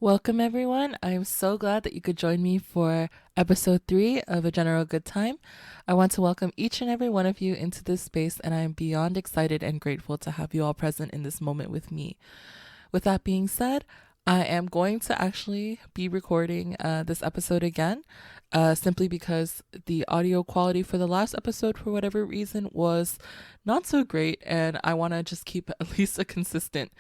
Welcome, everyone. I'm so glad that you could join me for episode 3 of A General Good Time. I want to welcome each and every one of you into this space, and I am beyond excited and grateful to have you all present in this moment with me. With that being said, I am going to actually be recording this episode again, simply because the audio quality for the last episode, for whatever reason, was not so great, and I want to just keep at least a consistent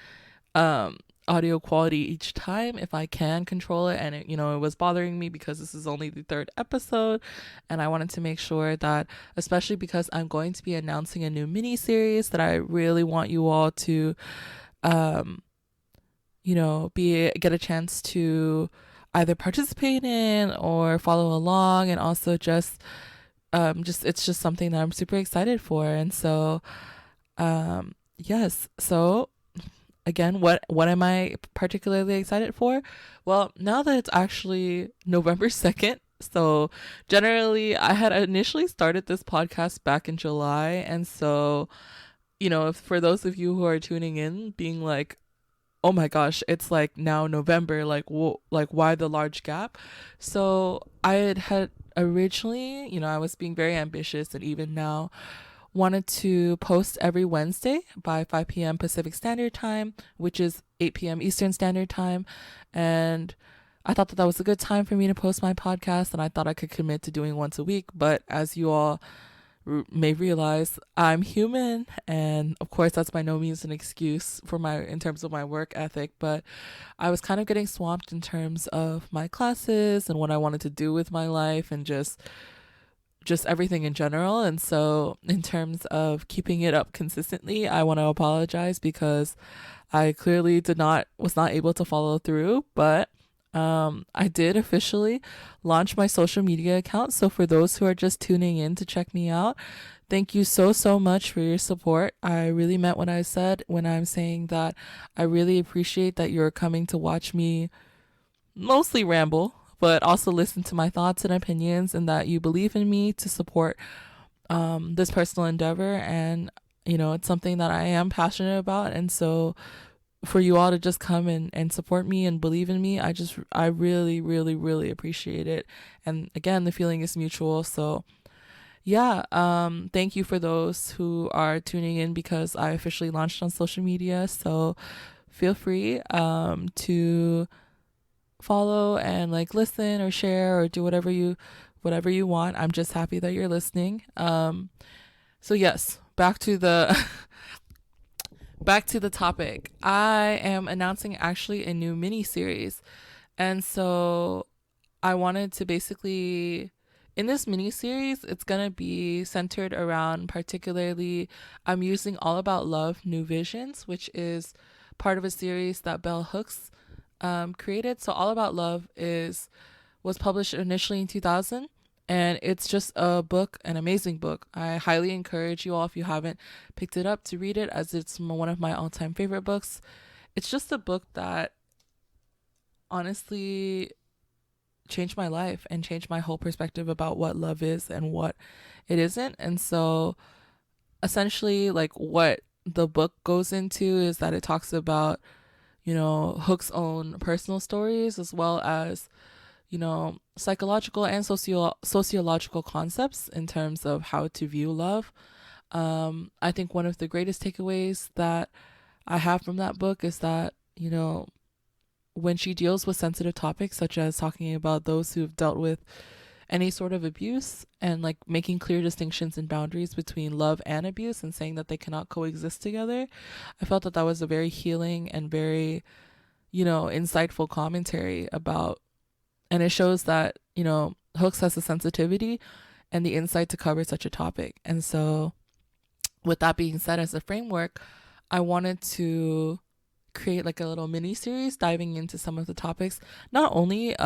um audio quality each time if I can control it. And it was bothering me because this is only the third episode, and I wanted to make sure that, especially because I'm going to be announcing a new mini series, that I really want you all to um be get a chance to either participate in or follow along, and also just it's just something that I'm super excited for. And so yes, so again, what am I particularly excited for? Well, now that it's actually November 2nd, so generally I had initially started this podcast back in July, and so for those of you who are tuning in being like, oh my gosh, it's like now November, like like why the large gap? So I had originally, I was being very ambitious, and even now wanted to post every Wednesday by 5 p.m. Pacific Standard Time, which is 8 p.m. Eastern Standard Time. And I thought that that was a good time for me to post my podcast, and I thought I could commit to doing once a week. But as you all may realize, I'm human, and of course that's by no means an excuse for my in terms of my work ethic, but I was kind of getting swamped in terms of my classes and what I wanted to do with my life, and just everything in general. And so in terms of keeping it up consistently, I want to apologize because I clearly did not was not able to follow through. But I did officially launch my social media account. So for those who are just tuning in to check me out, thank you so much for your support. I really meant what I said when I'm saying that I really appreciate that you're coming to watch me mostly ramble, but also listen to my thoughts and opinions, and that you believe in me to support this personal endeavor. And, it's something that I am passionate about. And so for you all to just come and support me and believe in me, I really, really, really appreciate it. And again, the feeling is mutual. So yeah, thank you for those who are tuning in, because I officially launched on social media. So feel free to follow and like listen or share or do whatever you want. I'm just happy that you're listening. So yes, back to the back to the topic. I am announcing actually a new mini series. And so I wanted to basically, in this mini series, it's going to be centered around, particularly, I'm using All About Love New Visions, which is part of a series that Bell Hooks created. So All About Love is was published initially in 2000, and it's just a book, an amazing book. I highly encourage you all, if you haven't picked it up, to read it, as it's one of my all-time favorite books. It's just a book that honestly changed my life and changed my whole perspective about what love is and what it isn't. And so essentially, like, what the book goes into is that it talks about Hook's own personal stories, as well as psychological and sociological concepts in terms of how to view love. I think one of the greatest takeaways that I have from that book is that, when she deals with sensitive topics, such as talking about those who've dealt with any sort of abuse, and like making clear distinctions and boundaries between love and abuse, and saying that they cannot coexist together, I felt that that was a very healing and very, insightful commentary about, and it shows that, Hooks has the sensitivity and the insight to cover such a topic. And so, with that being said, as a framework, I wanted to create like a little mini series diving into some of the topics, not only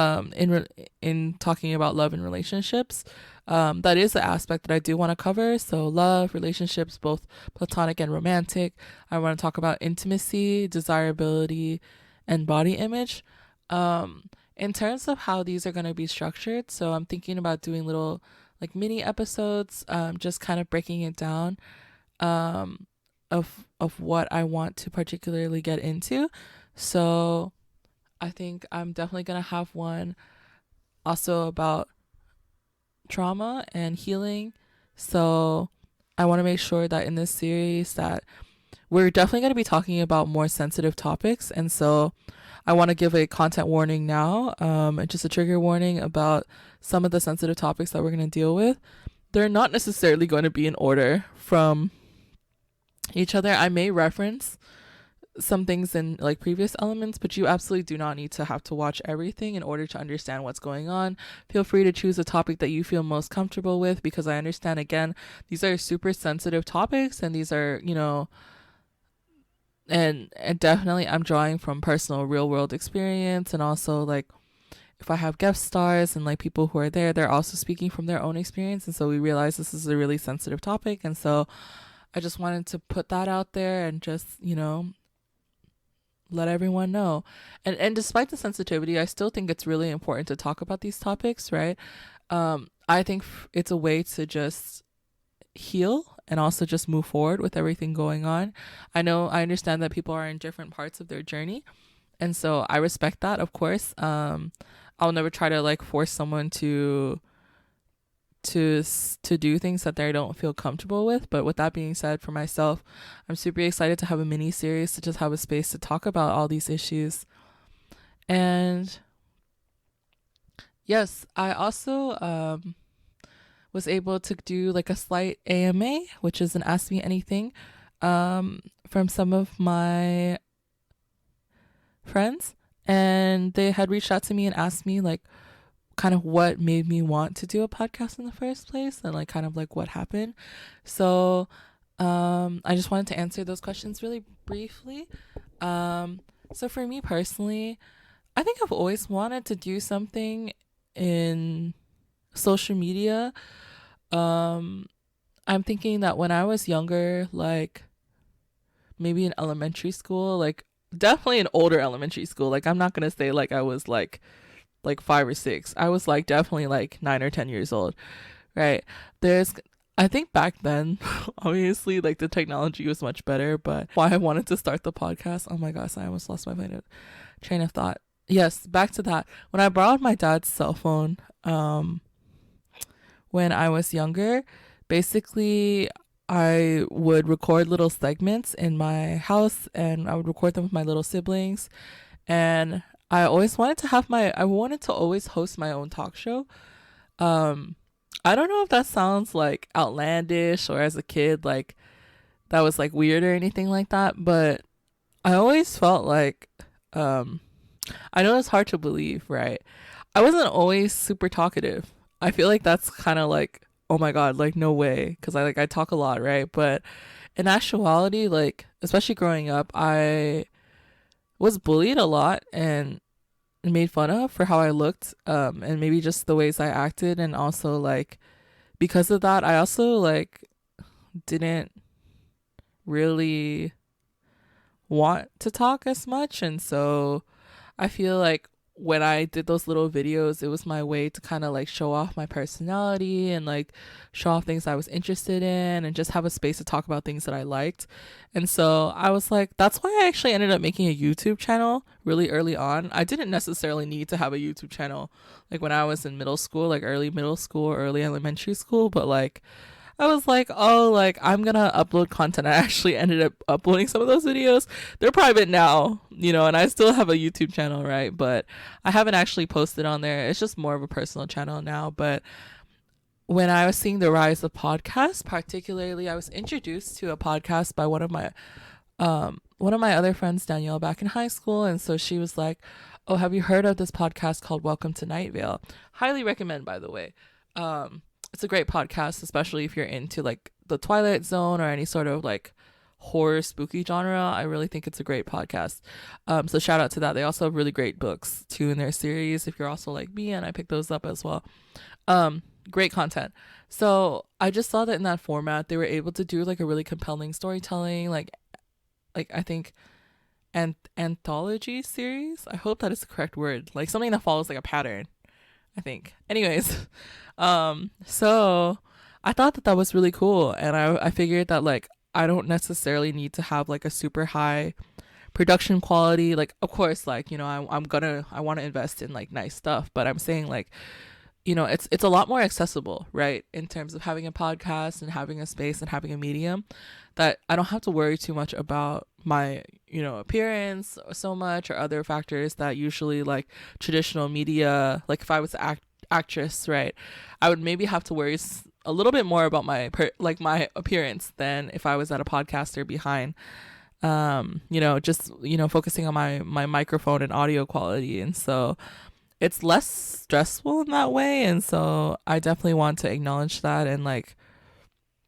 in talking about love and relationships. That is the aspect that I do want to cover. So love, relationships, both platonic and romantic. I want to talk about intimacy, desirability, and body image. In terms of how these are going to be structured, so I'm thinking about doing little like mini episodes, just kind of breaking it down, um, of what I want to particularly get into. So I think I'm definitely gonna have one also about trauma and healing. So I want to make sure that in this series that we're definitely going to be talking about more sensitive topics. And so I want to give a content warning now, and just a trigger warning about some of the sensitive topics that we're going to deal with. They're not necessarily going to be in order from each other. I may reference some things in like previous elements, but you absolutely do not need to have to watch everything in order to understand what's going on. Feel free to choose a topic that you feel most comfortable with, because I understand, again, these are super sensitive topics, and these are, and definitely I'm drawing from personal real world experience, and also like if I have guest stars and like people who are there, they're also speaking from their own experience, and so we realize this is a really sensitive topic. And so I just wanted to put that out there and just let everyone know. And despite the sensitivity, I still think it's really important to talk about these topics, right? I think it's a way to just heal and also just move forward with everything going on. I understand that people are in different parts of their journey, and so I respect that, of course. I'll never try to like force someone to do things that they don't feel comfortable with. But with that being said, for myself, I'm super excited to have a mini series to just have a space to talk about all these issues. And yes, I also was able to do like a slight AMA, which is an Ask Me Anything, from some of my friends, and they had reached out to me and asked me like kind of what made me want to do a podcast in the first place, and like kind of like what happened. So I just wanted to answer those questions really briefly. So for me personally, I think I've always wanted to do something in social media. I'm thinking that when I was younger, like maybe in elementary school, like definitely an older elementary school, like I'm not gonna say like I was like 5 or 6. I was like definitely like 9 or 10 years old, right? I think back then, obviously like the technology was much better, but why I wanted to start the podcast, oh my gosh, I almost lost my train of thought. Yes, back to that. When I borrowed my dad's cell phone, when I was younger, basically I would record little segments in my house, and I would record them with my little siblings. And I always wanted to I wanted to always host my own talk show. I don't know if that sounds like outlandish, or as a kid, like that was like weird or anything like that, but I always felt like, I know it's hard to believe, right? I wasn't always super talkative. I feel like that's kind of like, oh my God, like no way. 'Cause I talk a lot, right? But in actuality, like, especially growing up, I was bullied a lot and made fun of for how I looked, and maybe just the ways I acted. And also like because of that, I also like didn't really want to talk as much. And so I feel like when I did those little videos, it was my way to kind of like show off my personality and like show off things I was interested in, and just have a space to talk about things that I liked. And so I was like, that's why I actually ended up making a YouTube channel really early on. I didn't necessarily need to have a YouTube channel like when I was in middle school, like early middle school or early elementary school, but like I was like, oh, like I'm gonna upload content. I actually ended up uploading some of those videos. They're private now, and I still have a YouTube channel, right? But I haven't actually posted on there. It's just more of a personal channel now. But when I was seeing the rise of podcasts, particularly, I was introduced to a podcast by one of my other friends, Danielle, back in high school. And so she was like, oh, have you heard of this podcast called Welcome to Night Vale? Highly recommend, by the way. It's a great podcast, especially if you're into like the Twilight Zone or any sort of like horror spooky genre. I really think it's a great podcast. So shout out to that. They also have really great books too in their series, if you're also like me, and I picked those up as well. Great content. So I just saw that in that format they were able to do like a really compelling storytelling, like I think anthology series. I hope that is the correct word, like something that follows like a pattern, I think. Anyways, so I thought that was really cool, and I figured that like I don't necessarily need to have like a super high production quality. Like, of course, like, you know, I want to invest in like nice stuff, but I'm saying like, you know, it's a lot more accessible, right? In terms of having a podcast and having a space and having a medium, that I don't have to worry too much about my, you know, appearance so much, or other factors that usually like traditional media, like if I was an actress, right, I would maybe have to worry a little bit more about my like my appearance than if I was at a podcaster behind, you know, just, you know, focusing on my microphone and audio quality. And so it's less stressful in that way. And so I definitely want to acknowledge that, and like,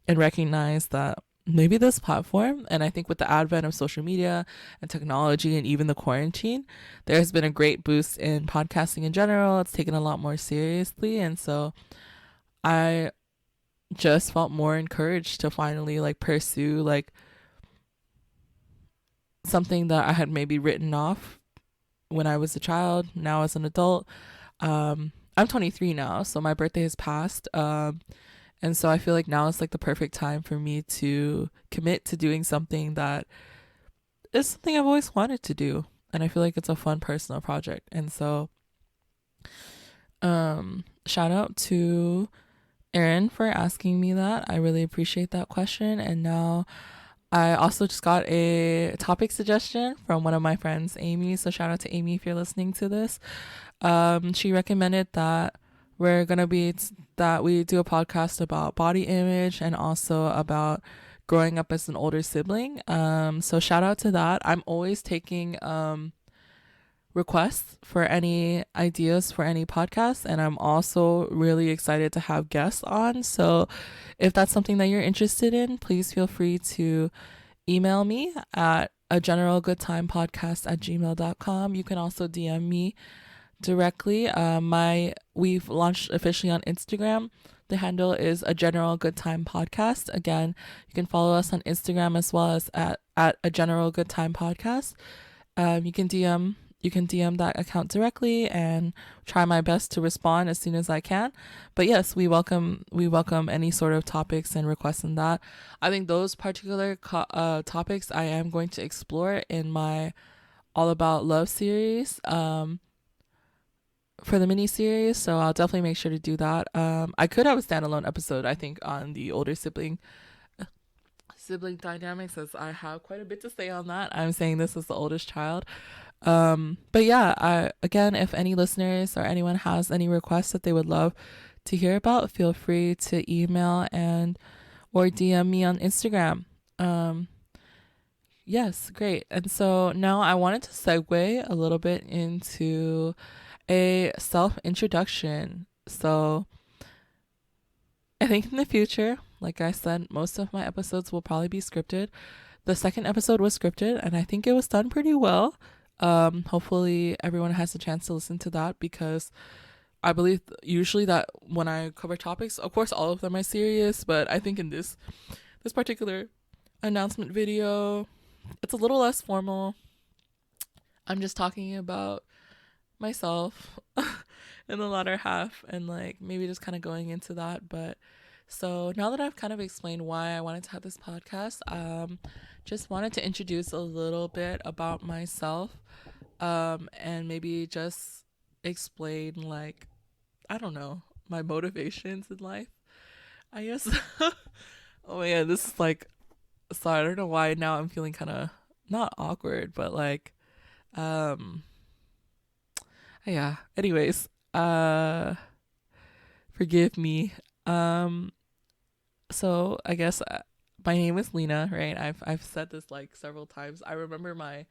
and recognize that maybe this platform, and I think with the advent of social media and technology and even the quarantine, there's been a great boost in podcasting in general. It's taken a lot more seriously. And so I just felt more encouraged to finally like pursue like something that I had maybe written off when I was a child, now as an adult. I'm 23 now, so my birthday has passed. And so I feel like now is like the perfect time for me to commit to doing something that is something I've always wanted to do. And I feel like it's a fun personal project. And so, shout out to Erin for asking me that. I really appreciate that question. And now I also just got a topic suggestion from one of my friends, Amy. So shout out to Amy if you're listening to this. She recommended that we do a podcast about body image and also about growing up as an older sibling. So shout out to that. I'm always taking requests for any ideas for any podcasts, and I'm also really excited to have guests on. So if that's something that you're interested in, please feel free to email me at ageneralgoodtimepodcast@gmail.com. You can also DM me directly. We've launched officially on Instagram. The handle is a general good time podcast. Again, you can follow us on Instagram as well as at a general good time podcast. You can DM that account directly, and try my best to respond as soon as I can. But yes, we welcome any sort of topics and requests in that. I think those particular topics I am going to explore in my All About Love series, for the mini series. So I'll definitely make sure to do that. I could have a standalone episode, I think, on the older sibling dynamics, as I have quite a bit to say on that. I'm saying this as the oldest child. But yeah, again, if any listeners or anyone has any requests that they would love to hear about, feel free to email or DM me on Instagram. Yes, great. And so now I wanted to segue a little bit into a self-introduction. So I think in the future, like I said, most of my episodes will probably be scripted. The second episode was scripted, and I think it was done pretty well. Hopefully everyone has a chance to listen to that, because I believe usually that when I cover topics, of course all of them are serious, but I think in this particular announcement video, it's a little less formal. I'm just talking about myself in the latter half, and like maybe just kind of going into that. But so now that I've kind of explained why I wanted to have this podcast, just wanted to introduce a little bit about myself, and maybe just explain, like, I don't know, my motivations in life, I guess. Oh yeah, this is like, sorry, I don't know why now I'm feeling kind of not awkward, but like, yeah, anyways, forgive me. So I guess, my name is Lena, right? I've said this like several times. I remember my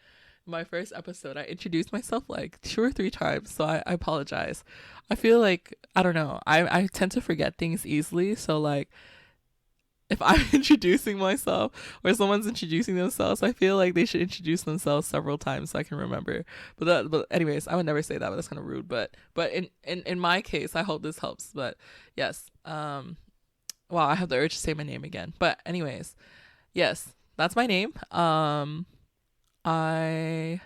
first episode, I introduced myself like 2 or 3 times, so I apologize. I feel like, I don't know, I tend to forget things easily, so like if I'm introducing myself or someone's introducing themselves, I feel like they should introduce themselves several times so I can remember. But anyways, I would never say that, but that's kind of rude. But in my case, I hope this helps. But yes, wow, I have the urge to say my name again. But anyways, yes, that's my name. I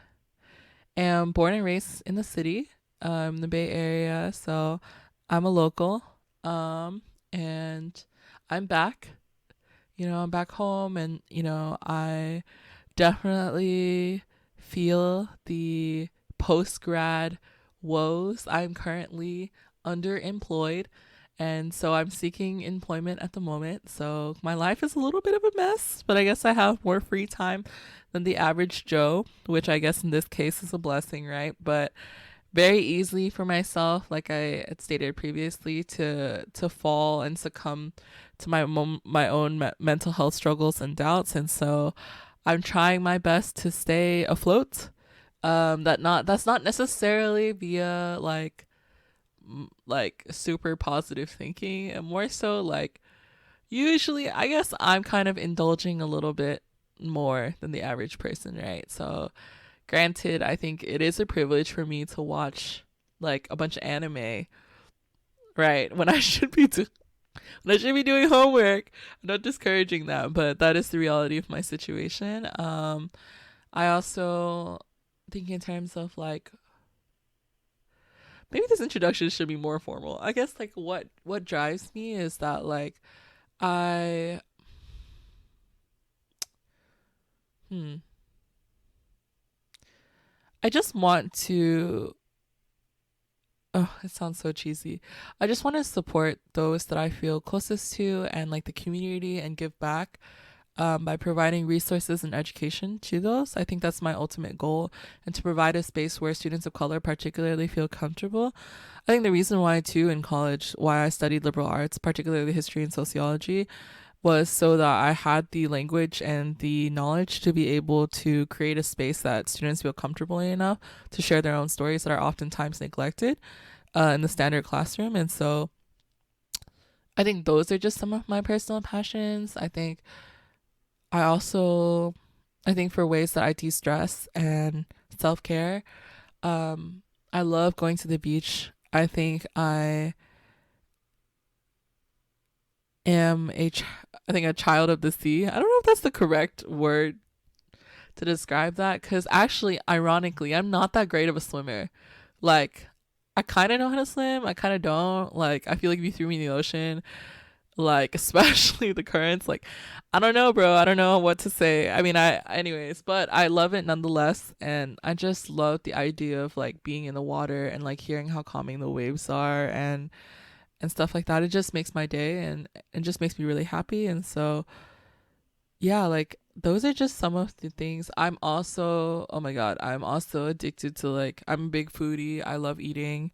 am born and raised in the city, the Bay Area, so I'm a local. And I'm back. I'm back home, and I definitely feel the post grad woes. I'm currently underemployed, and so I'm seeking employment at the moment. So my life is a little bit of a mess, but I guess I have more free time than the average Joe, which I guess in this case is a blessing, right? But very easily for myself, like I had stated previously, to fall and succumb to my own mental health struggles and doubts. And so I'm trying my best to stay afloat. That's not necessarily via like super positive thinking, and more so like usually I guess I'm kind of indulging a little bit more than the average person, right? So granted, I think it is a privilege for me to watch like a bunch of anime, right? When I should be doing homework. I'm not discouraging that, but that is the reality of my situation. I also think in terms of like maybe this introduction should be more formal. I guess like what drives me is that like I hmm I just want to, oh, it sounds so cheesy. I just want to support those that I feel closest to and like the community and give back by providing resources and education to those. I think that's my ultimate goal, and to provide a space where students of color particularly feel comfortable. I think the reason why, too, in college, why I studied liberal arts, particularly history and sociology, was so that I had the language and the knowledge to be able to create a space that students feel comfortable enough to share their own stories that are oftentimes neglected in the standard classroom. And so I think those are just some of my personal passions. I also, I think for ways that I de stress and self care, I love going to the beach. Am a, ch- I think a child of the sea. I don't know if that's the correct word to describe that, because actually, ironically, I'm not that great of a swimmer. Like, I kind of know how to swim, I kind of don't. Like, I feel like if you threw me in the ocean, like especially the currents, like I don't know, bro, I don't know what to say. I mean, I anyways, but I love it nonetheless, and I just love the idea of like being in the water and like hearing how calming the waves are and stuff like that. It just makes my day, and it just makes me really happy. And so yeah, like those are just some of the things. I'm also, oh my god, I'm also addicted to, like, I'm a big foodie, I love eating.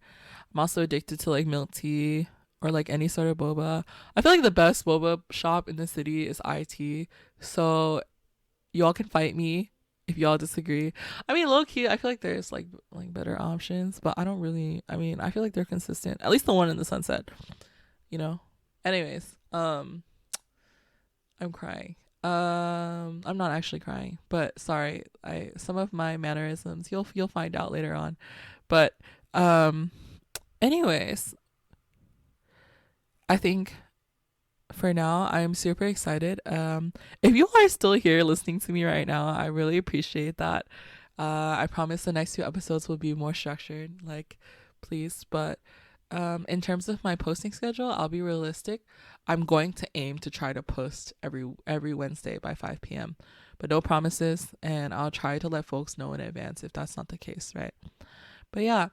I'm also addicted to like milk tea or like any sort of boba. I feel like the best boba shop in the city is IT. So y'all can fight me if y'all disagree. I mean, low key, I feel like there's like better options, but I don't really. I mean, I feel like they're consistent. At least the one in the Sunset, you know. Anyways, I'm crying. I'm not actually crying, but sorry. I Some of my mannerisms you'll find out later on, but um, anyways, I think for now I'm super excited. If you are still here listening to me right now, I really appreciate that. I promise the next few episodes will be more structured, like, please. But in terms of my posting schedule, I'll be realistic. I'm going to aim to try to post every Wednesday by 5 p.m., but no promises, and I'll try to let folks know in advance if that's not the case, right? But yeah,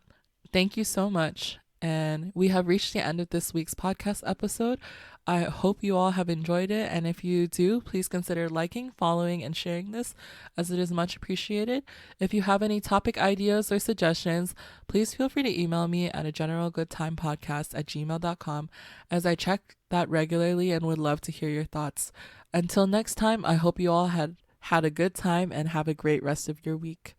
thank you so much. And we have reached the end of this week's podcast episode. I hope you all have enjoyed it. And if you do, please consider liking, following, and sharing this, as it is much appreciated. If you have any topic ideas or suggestions, please feel free to email me at a generalgoodtimepodcast@gmail.com, as I check that regularly and would love to hear your thoughts. Until next time, I hope you all had a good time and have a great rest of your week.